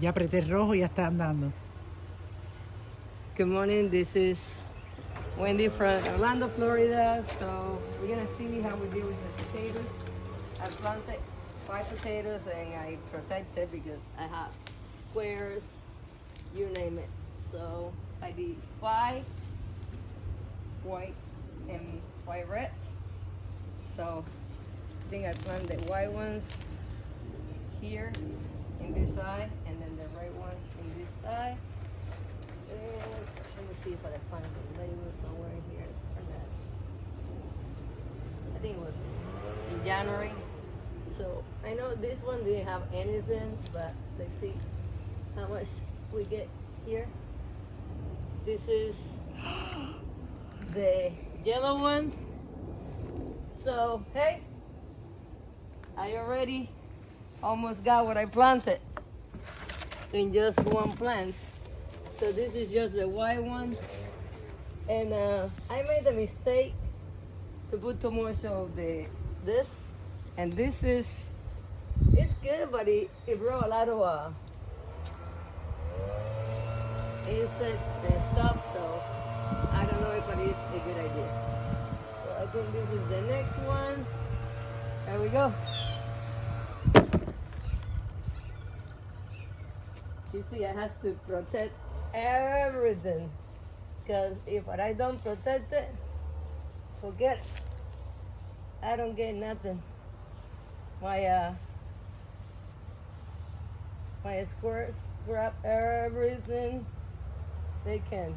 Ya apreté rojo y ya está andando. Good morning, this is Wendy from Orlando, Florida. So we're gonna see how we deal with the potatoes. I planted 5 potatoes and I protected because I have squares, you name it. So I did 5 white and 5 red. So I think I planted the white ones here in this side and then the red ones in this side. And let me see if I can find the label somewhere in here for that. I think it was in January. So I know this one didn't have anything, but let's see how much we get here. This is the yellow one. So hey, I already almost got what I planted in just one plant. So this is just the white one, and I made a mistake to put too much of this, and this is, it's good, but it brought a lot of insects and stuff, so I don't know if it is a good idea. So I think this is the next one. There we go. You see, I have to protect everything, because if I don't protect it, forget it. I don't get nothing. My squirrels grab everything they can.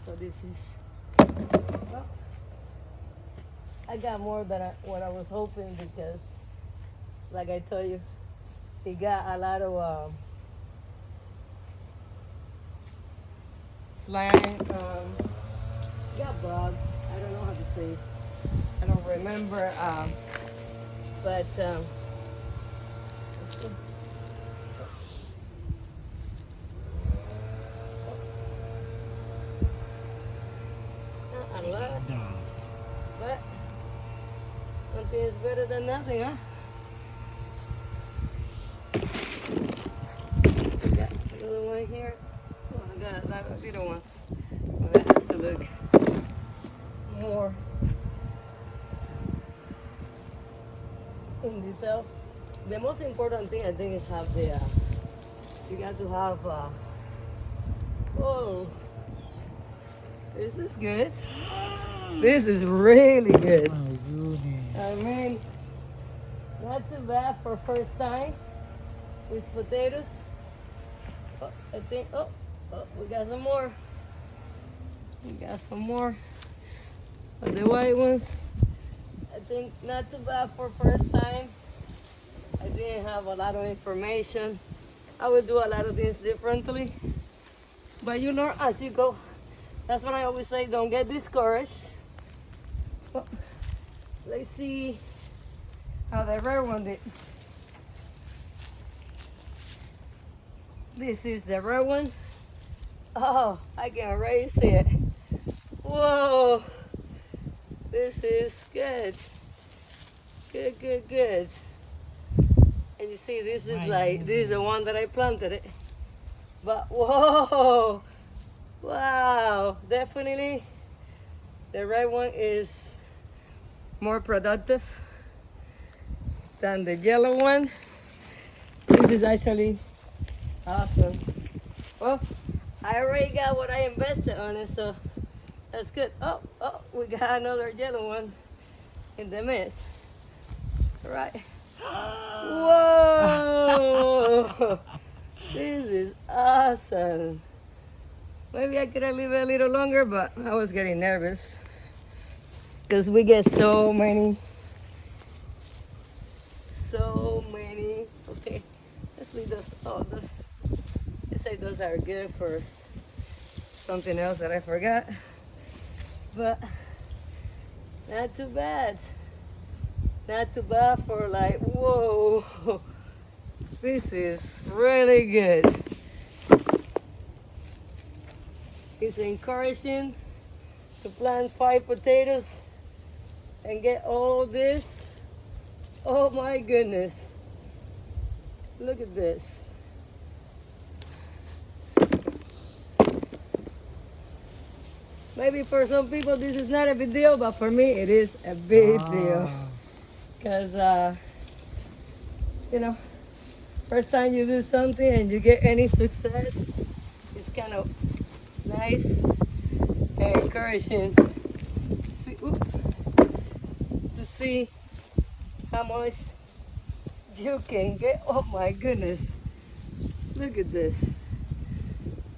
So this is, well, I got more than what I was hoping, because like I told you, it got a lot of slime, got bugs. I don't know how to say it. I don't remember, but not a lot, but one thing is better than nothing, huh? Got another one here. Oh, I got a lot of little ones. Well, that has to look more in detail. The most important thing, I think, is have the, you got to have, oh, this is good. This is really good. My goodness. I mean, not too bad for first time with potatoes. Oh, I think, oh, we got some more. We got some more of the white ones. I think not too bad for first time. I didn't have a lot of information. I would do a lot of things differently, but you learn as you go. That's what I always say, don't get discouraged. Well, let's see how the red one did. This is the red one. Oh, I can already see it. Whoa, this is good. Good, good, good. And you see, this is like, this is the one that I planted it. But whoa, wow, definitely the red one is more productive than the yellow one. This is actually awesome. Well, I already got what I invested on it, so that's good. Oh, we got another yellow one in the midst. All right. Whoa! This is awesome. Maybe I could have lived a little longer, but I was getting nervous because we get so many. Okay, let's leave those. Oh, those. They say those are good for something else that I forgot, but not too bad. Not too bad for like, whoa, this is really good. It's encouraging to plant 5 potatoes and get all this. Oh my goodness. Look at this. Maybe for some people this is not a big deal, but for me it is a big deal. Because, you know, first time you do something and you get any success, it's kind of nice and encouraging to see how much you can get. Oh my goodness, look at this.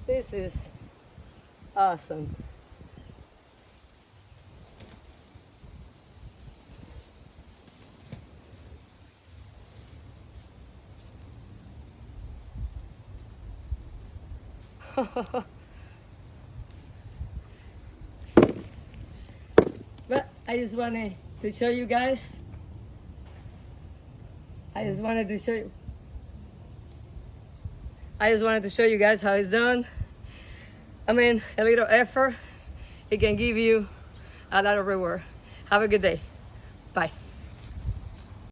This is awesome. But I just wanted to show you guys. I just wanted to show you guys how it's done. I mean, a little effort, it can give you a lot of reward. Have a good day. Bye.